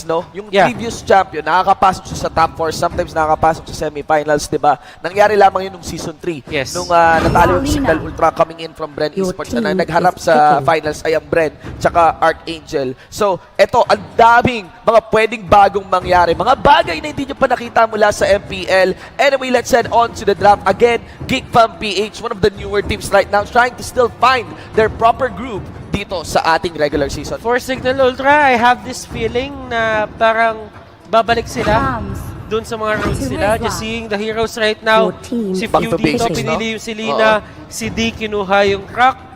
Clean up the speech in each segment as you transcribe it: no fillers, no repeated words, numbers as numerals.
no? Yung previous champion, nakakapasok siya sa top 4, sometimes nakakapasok sa semifinals, di ba? Nangyari lamang yun nung season 3. Yes. Nung natalo yung Signal Ultra coming in from Bren Esports na nagharap sa finals ay ang Bren tsaka Archangel. So, eto, ang daming mga pwedeng bagong mangyari. Mga bagay na hindi nyo pa nakita mula sa MPL. Anyway, let's head on to the draft. Again, GEEK PH, one of the newer teams right now, trying to still find their proper group dito sa ating regular season. For Signal Ultra, I have this feeling na parang babalik sila dun sa mga roles nila. Just seeing the heroes right now. Si Few dito, pinili yung si Lina. Si D, kinuha yung Crack.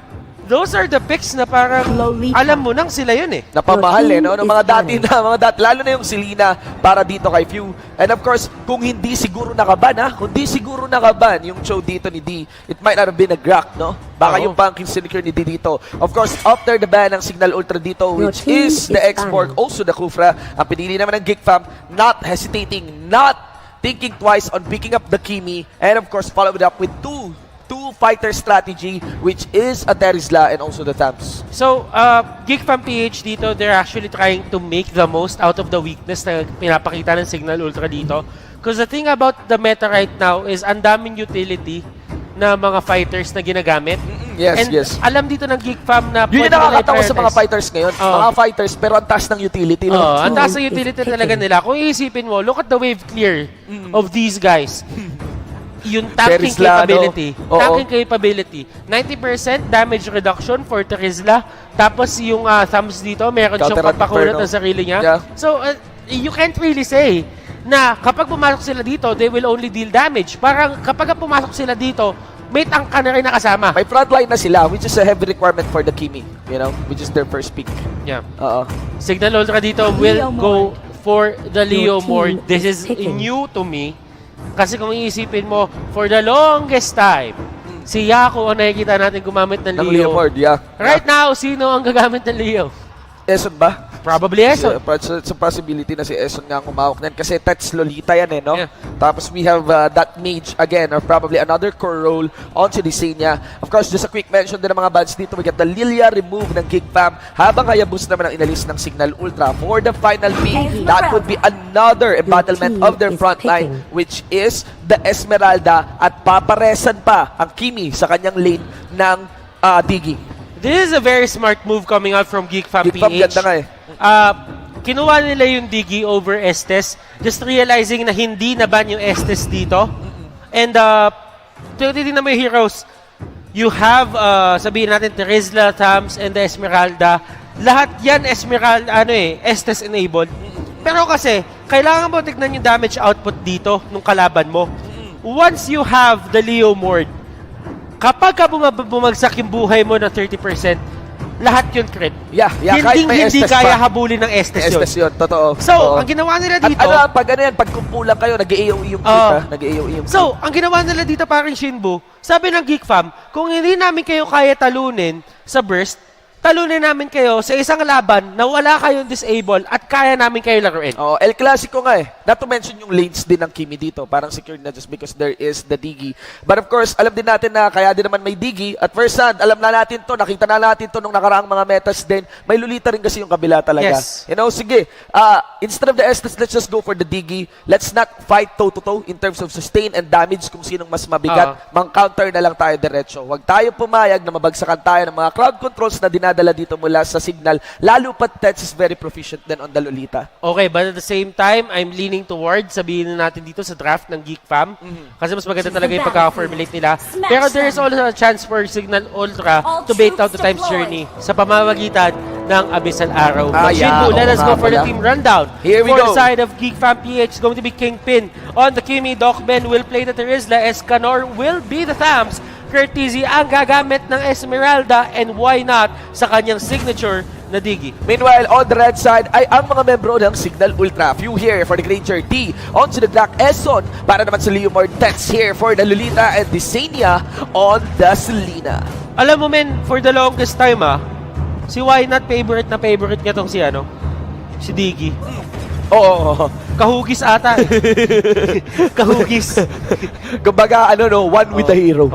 Those are the picks na parang alam mo nang sila yun eh. Napamahal eh, no? Mga dati, lalo na yung si Lina para dito kay Few. And of course, kung hindi siguro nakaban, kung hindi siguro nakaban yung show dito ni D, it might not have been a Grak, no? Baka yung punking sinecure ni D dito. Of course, after the ban ng Signal Ultra dito, which is the X-Borg, also the Kufra, ang pinili naman ng GEEK Fam, not hesitating, not thinking twice on picking up the Kimi, and of course, follow it up with two fighter strategy, which is a Terizla and also the Thams. So, GEEK Fam PH dito, they're actually trying to make the most out of the weakness na pinapakita ng Signal Ultra dito. Because the thing about the meta right now is ang daming utility na mga fighters na ginagamit. Yes, and yes. Alam dito ng GEEK Fam na yun yung nakakatawa sa mga fighters ngayon. Mga fighters, pero ang taas ng utility. Ang taas ng utility talaga nila. Kung iisipin mo, look at the wave clear of these guys. Yung tanking capability. Tanking capability. 90% damage reduction for Terizla. Tapos yung thumbs dito, meron siyang papakulot ng sarili niya. Yeah. So, you can't really say na kapag pumasok sila dito, they will only deal damage. Parang kapag pumasok sila dito, may tank ka na rin nakasama. May frontline na sila, which is a heavy requirement for the Kimi, you know, which is their first pick. Yeah. Signal Ultra dito will go for the Leo Mord. This is new to me. Kasi kung iisipin mo, for the longest time, si Yako ang nakikita natin gumamit ng Leo. Mord, yeah. Right now, sino ang gagamit ng Leo? Eson ba? Probably Eson. It's a possibility na si Eson nga ang umawak niyan. Kasi Tats Lolita yan eh, no? Yeah. Tapos we have that mage again, or probably another core role onto Disenia. Of course, just a quick mention din ng mga bands dito. We got the Lilia remove ng GEEK Fam. Habang Hayabus naman ang inalis ng Signal Ultra for the final pick. That would be another embattlement of their frontline, which is the Esmeralda. At paparesan pa ang Kimi sa kanyang lane ng Digi. This is a very smart move coming out from GEEK Fam PH. GEEK Fam ganda nga eh. Kinuha nila yung Digi over Estes, just realizing na hindi na ban yung Estes dito. And titignan mo yung heroes. You have, sabihin natin, Terizla, Thams, and the Esmeralda. Lahat yan Esmeralda, Estes enabled. Pero kasi, kailangan mo tignan yung damage output dito nung kalaban mo. Once you have the Leo Mord, kapag ka bumagsak yung buhay mo ng 30%, lahat yun crit. Yeah, hindi kaya habulin ng Estes yun. Estes yun, totoo. So, ang ginawa nila dito... At pag kumpulan kayo, nag-AOE yung crit, nag-AOE yung crit. So, ang ginawa nila dito parang Shinbu, sabi ng GEEK Fam, kung hindi namin kayo kaya talunin sa burst, talunin namin kayo sa isang laban na wala kayong disable at kaya namin kayo laruin. El Clasico nga eh. Not to mention yung lanes din ng Kimi dito. Parang secured na just because there is the Digi. But of course, alam din natin na kaya din naman may Digi. At first hand, alam na natin to, nakita na natin to nung nakaraang mga metas din. May Lolita rin kasi yung kabila talaga. Yes. You know, sige. Instead of the Estes, let's just go for the Digi. Let's not fight toe-to-toe in terms of sustain and damage kung sinong mas mabigat. Mang-counter na lang tayo diretso. Huwag tayo pumayag na mabagsakan tayo ng mga crowd controls na dinadala dito mula sa Signal. Lalo pat Tets is very proficient then on the Lolita. Okay, but at the same time, I'm leaning towards, sabihin natin dito sa draft ng GEEK Fam. Kasi mas maganda talaga yung pagka-formulate nila. Pero there is also a chance for Signal Ultra to bait out the Time's Journey sa pamamagitan ng Abyssal Arrow. Shinbu, let us go for the team rundown. Here we go. For the side of GEEK Fam PH, going to be Kingpin. On the Kimi, Docben will play the Terizla. Escanor will be the Thams. Curtizy ang gagamit ng Esmeralda, and why not sa kanyang signature na Digi. Meanwhile, on the red side ay ang mga membro ng Signal Ultra. Few here for the Granger D. On to the Black Eson. Para naman sa Leo Mord. Tex here for the Lolita and Disenia on the Selena. Alam mo men, for the longest time si Why Not favorite na favorite niya tong si Digi. Oo. Kahugis ata. Kahugis. Kumbaga, one with the hero.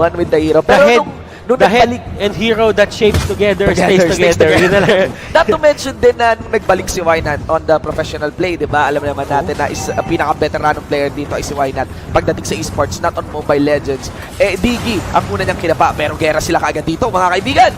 One with the hero. Pero nung The head nagbalik, and hero that shapes together stays stays together. Yun na lang. Not to mention din na nung nagbalik si Wynand on the professional play, di ba? Alam naman natin na pinaka-veteranong player dito ay si Wynand pagdating sa esports, not on Mobile Legends. Diggy, ang una niyang kinapa, pero gera sila kaagad dito, mga kaibigan.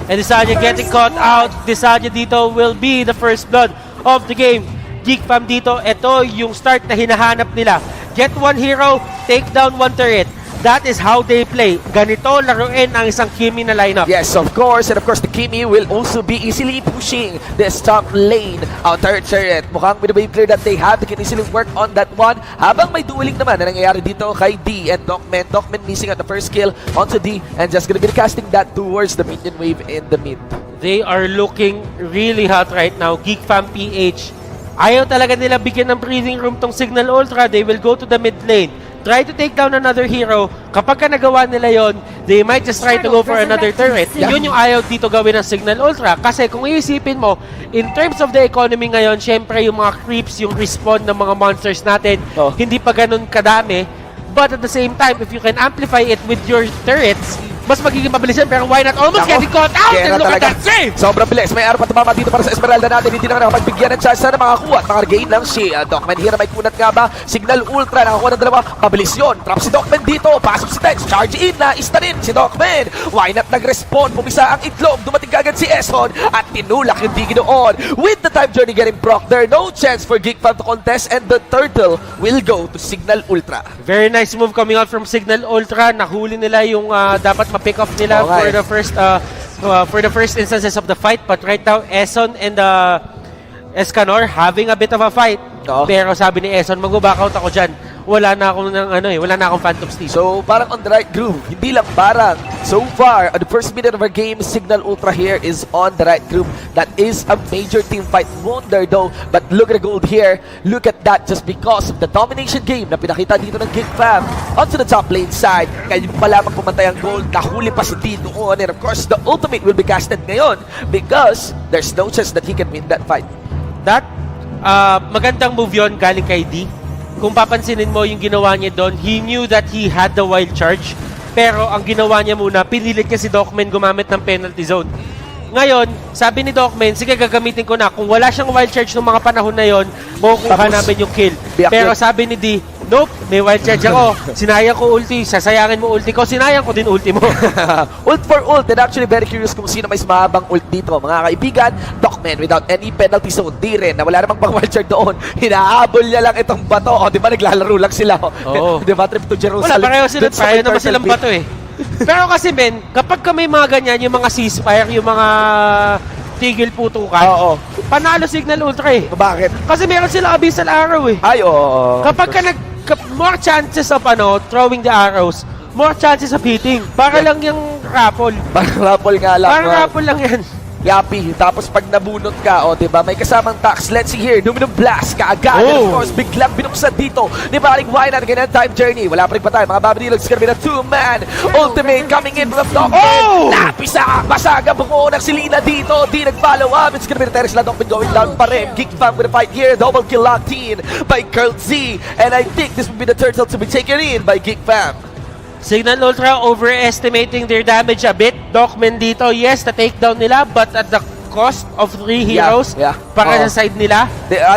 And Desanya getting caught out. Desanya dito will be the first blood of the game. Geek Fam dito, ito yung start na hinahanap nila. Get one hero, take down one turret. That is how they play. Ganito laruin ang isang Kimi na lineup. Yes, of course. And of course, the Kimi will also be easily pushing this top lane. Outer turret. Mukhang with the wave clear that they have, they can easily work on that one. Habang may dueling naman na nangyayari dito kay D and Docman. Docman missing on the first kill onto D and just gonna be casting that towards the minion wave in the mid. They are looking really hot right now. Geek Fam PH. Ayaw talaga nila bigyan ng breathing room tong Signal Ultra. They will go to the mid lane. Try to take down another hero. Kapag ka nagawa nila yon, they might just try to go for another turret. Yeah. Yun yung ayaw dito gawin ng Signal Ultra. Kasi kung iisipin mo, in terms of the economy ngayon, syempre yung mga creeps, yung respawn ng mga monsters natin, hindi pa ganun kadami. But at the same time, if you can amplify it with your turrets, mas magiging mabilis yan. Pero why not almost getting caught out? And look at that save! Sobrang bilis. May araw pa tumama dito para sa Esmeralda natin. Hindi na nakapagbigyan ng chance na makakuha at makaregain lang si Docman here. May kunat nga ba? Signal Ultra. Nakakuha ng dalawa. Mabilis yun. Trap si Docman dito. Pasok si Tex. Charge in na. Ista rin si Docman. Why not nag-respawn? Pumisa ang itlog. Dumating kagad si Eson. At tinulak yung digi doon. With the time journey getting proc there, no chance for Geek Fam to contest. And the turtle will go to Signal Ultra. Very nice move coming out from Signal Ultra. Nahuli nila yung dapat ma-pick off nila for the first instances of the fight. But right now, Eson and Escanor having a bit of a fight. Pero sabi ni Eson, mag-back out ako dyan. Wala na akong Phantom Steam. So, parang on the right groove. Hindi lang parang. So far, on the first minute of our game, Signal Ultra here is on the right groove. That is a major team fight wonder though. But look at the gold here. Look at that just because of the domination game na pinakita dito ng Geek Fam onto the top lane side. Kaya pala magpumantay ang gold. Nahuli pa si D doon. And of course, the ultimate will be casted ngayon because there's no chance that he can win that fight. That, magandang move yun galing kay D. Kung papansinin mo yung ginawa niya doon, he knew that he had the wild charge. Pero ang ginawa niya muna, pinilit niya si Docman gumamit ng penalty zone. Ngayon, sabi ni Docman, sige gagamitin ko na. Kung wala siyang wild charge ng mga panahon na yon, makukuha namin yung kill. Pero sabi ni D, nope, may wild charge ako. Sinayang ko ulti, sasayangin mo ulti ko, sinayang ko din ulti mo. Ult for ult, and actually very curious kung sino may mahabang ult dito. Mga kaibigan, Docman without any penalty zone, di rin, na wala namang pang wild charge doon. Hinahabol niya lang itong bato. O, di ba naglalaro lang sila? Di ba trip to Jerusalem? Wala, pareho sila, pareho naman silang bato eh. Pero kasi men, kapag ka may mga ganyan, yung mga ceasefire, yung mga tigil putukan, panalo Signal Ultra eh. Bakit? Kasi meron sila abyssal arrow eh. Ay, oo. Kapag ka more chances of throwing the arrows, more chances of hitting. Para lang yung raffle. Parang raffle nga lang. Parang raffle lang yan. Yapi. Tapos pag nabunot ka, diba, may kasamang tax. Let's see here, Domino Blast kaagad. And of course, biglang binuksan dito. Di ba, why not again time journey? Wala pa rin pa tayo. Mga babadilags kami na 2-man. Ultimate coming in from Docman. Napisa, basaga buko ng Selena dito. Di nag-follow up. It's gonna be the terrace lang. Docman going down pa rin. Geek Fam with a fight here. Double kill locked in by Curl Z. And I think this will be the turtle to be taken in by Geek Fam. Signal Ultra overestimating their damage a bit. Docman dito, yes, the takedown nila, but at the cost of 3 heroes para sa side nila.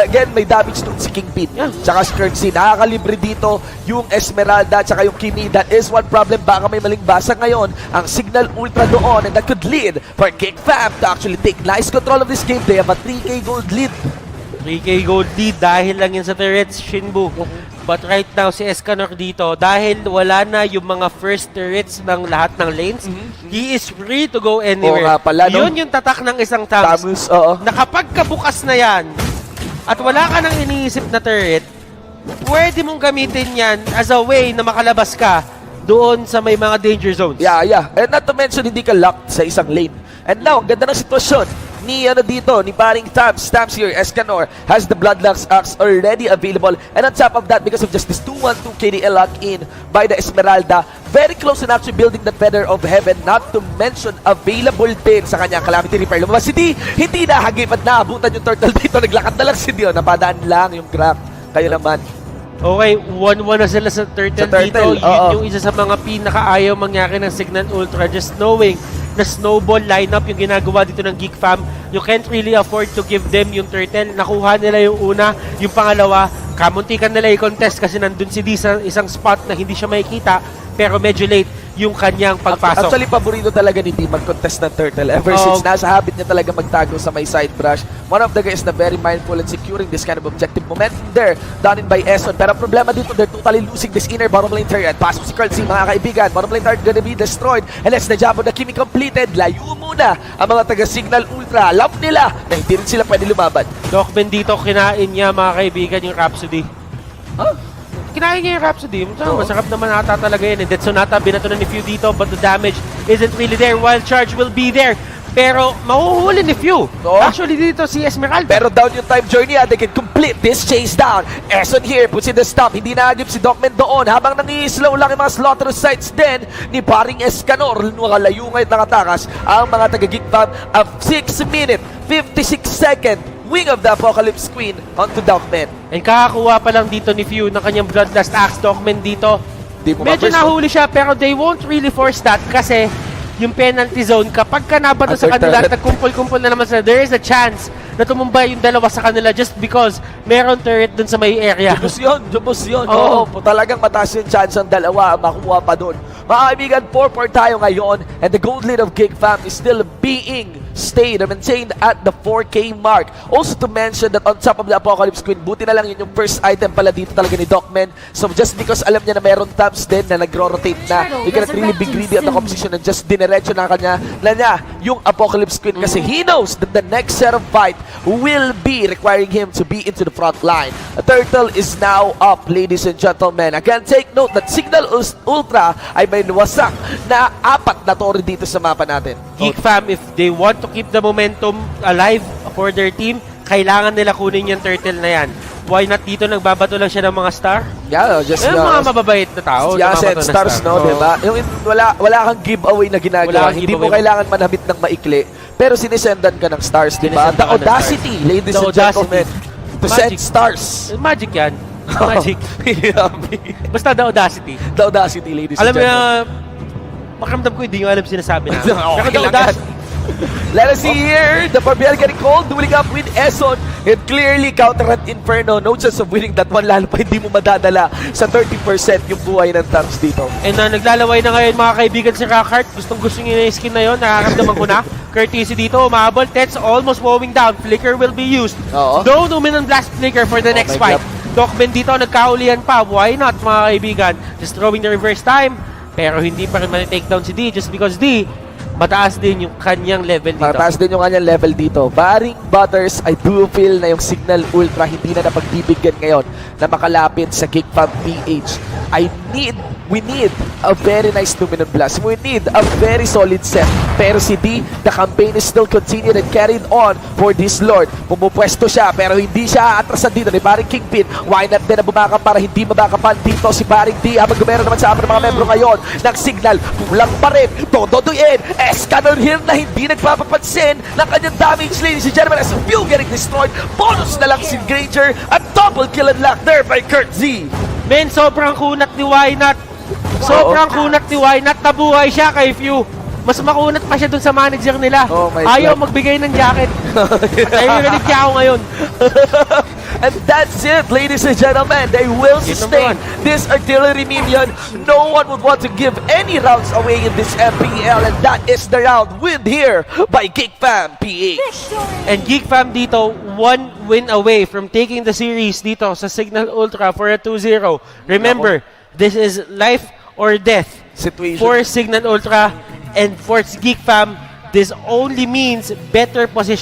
Again, may damage to si Kingpin. Tsaka si Curtsy. Nakakalibre dito yung Esmeralda tsaka yung Kimi. That is one problem. Baka may maling basa ngayon ang Signal Ultra doon, and that could lead for Geek Fam to actually take nice control of this game. They have a 3K gold lead. 3K gold lead dahil lang yan sa turrets, Shinbu. But right now, si Escanor dito, dahil wala na yung mga first turrets ng lahat ng lanes, he is free to go anywhere. Yun yung tatak ng isang Tamus. Na kapag kabukas na yan, at wala ka nang iniisip na turret, pwede mong gamitin yan as a way na makalabas ka doon sa may mga danger zones. Yeah. And not to mention, hindi ka locked sa isang lane. And now, ganda ng sitwasyon ni paring Stamps here. Escanor has the Bloodlux Axe already available, and on top of that, because of just this 2-1-2 KDL lock in by the Esmeralda, very close na actually building the Feather of Heaven, not to mention available din sa kanyang Calamity Reaper. Lumabas si D, hindi nahagip at naabutan yung turtle dito, naglakad na lang si Dio, napadaan lang yung crack. Kayo naman. Okay, 1-1 na sila sa Turtle, Sa Turtle, dito. Yun yung isa sa mga pinakaayaw mangyari ng Signal Ultra. Just knowing na snowball lineup yung ginagawa dito ng Geek Fam. You can't really afford to give them yung Turtle. Nakuha nila yung una, yung pangalawa. Kamuntikan nila i-contest kasi nandun si D sa isang spot na hindi siya makikita. Pero medyo late yung kanyang pagpasok. Actually, paborito talaga ni D mag-contest ng Turtle ever since nasa habit niya talaga magtago sa may side brush. One of the guys na very mindful and securing this kind of objective momentum there, done in by Eson. Pero ang problema dito, they're totally losing this inner bottom lane turret. Pasok si Curtsy, mga kaibigan. Bottom lane turret gonna be destroyed. And let's the job of the Kimi completed. Layo muna ang mga taga-Signal Ultra. Alam nila na hindi rin sila pwede lumaban. Dokben dito, kinain niya mga kaibigan yung Rhapsody. Huh? Kinain niya yung Rhapsody. Masarap naman ata talaga yan. And Sonata, binato na ni Few dito, but the damage isn't really there. Wild Charge will be there. Pero mahuhuli ni Few. Actually dito si Esmeralda. Pero down yung time journey, they can complete this chase down. Eson here, puts in the stop. Hindi naagip si Docman doon. Habang nangi-slow lang yung mga slaughter sites din ni paring Escanor. Nakalayo ngayon nakatakas ang mga taga-Geek Fam of 6-minute, 56-second Wing of the Apocalypse Queen onto Docman. And kakakuha pa lang dito ni Few ng kanyang Bloodlust Axe. Docman dito. Medyo nahuli siya pero they won't really force that kasi yung penalty zone, kapag ka nabato sa kanila at nagkumpul-kumpul na naman sila, there is a chance na tumumba yung dalawa sa kanila just because meron turret dun sa may area. Jubos yun. Oo, talagang mataas yung chance ang dalawa makuha pa dun. Mga kaibigan, 4-4 tayo ngayon and the gold lead of Geek Fam is still being stayed or maintained at the 4K mark. Also to mention that on top of the Apocalypse Queen, buti na lang yun yung first item pala dito talaga ni Docman. So just because alam niya na meron tabs din na nagro-rotate na, he cannot really be greedy at the composition and just dinerecho na niya yung Apocalypse Queen kasi he knows that the next set of fight will be requiring him to be into the front line. A Turtle is now up, ladies and gentlemen. Again, take note that Signal Ultra ay may wasak na 4 na tore dito sa mapa natin. Geek Fam, if they want to keep the momentum alive for their team, kailangan nila kunin yung Turtle na yan. Why not dito nagbabato lang siya ng mga star? Yeah, just mga mababait na tao. Yeah, set stars, no, diba? Yung wala kang giveaway na ginagawa. Hindi mo kailangan manamit ng maikli, pero sinisendan ka ng stars, diba? The audacity, ladies and gentlemen, to send stars. Magic yan. Magic. Basta the audacity. The audacity, ladies and gentlemen. Alam mo makaramdam ko, hindi nyo alam sinasabi na. Let us see here, the Barbiel getting cold, dueling up with Eson, and clearly counter at Inferno, no chance of winning that one, lalo pa hindi mo madadala sa 30% yung buhay ng Tams dito. And naglalaway na ngayon mga kaibigan si Rockhart, gustong-gusto nyo na yung skin na yun, nakakamdaman ko na. Courtesy dito, umabol, Tets almost mowing down, Flicker will be used. No Luminous Blast Flicker for the next fight. Docben dito, nagkaulian pa, why not mga kaibigan? Just throwing the reverse time. Pero hindi pa rin ma-takedown si D just because D, mataas din yung kanyang level dito. Mataas din yung kanyang level dito. Baring Butters, I do feel na yung Signal Ultra hindi na napagbibigyan ngayon na makalapit sa Geek Fam PH. We need a very nice Luminous Blast. We need a very solid set. Pero si D, the campaign is still continued and carried on for this Lord. Pumupwesto siya pero hindi siya atrasan dito ni Baring Kingpin. Why not din na bumakap para hindi mabakapan dito si Baring D habang gumero naman sa mga membro ngayon ng Signal. Kulang pa rin. Tododoyin. Escanor here na hindi nagpapapansin ng kanyang damage, ladies and gentlemen, as Few getting destroyed. Bonus na lang si Granger at double kill and lock there by Kurt Z. Men, sobrang kunat ni Wynot. Sobrang kunat ni Wynot. Nabuhay siya kay Few. Mas makunat pa siya dun sa manager nila. Ayaw magbigay ng jacket. Ayaw na niya ako ngayon. And that's it, ladies and gentlemen. They will sustain this artillery minion. No one would want to give any rounds away in this MPL. And that is the round win here by Geek Fam PH. And Geek Fam dito, 1 win away from taking the series dito sa Signal Ultra for a 2-0. Remember, this is life or death situation for Signal Ultra. And for Geek Fam, this only means better position.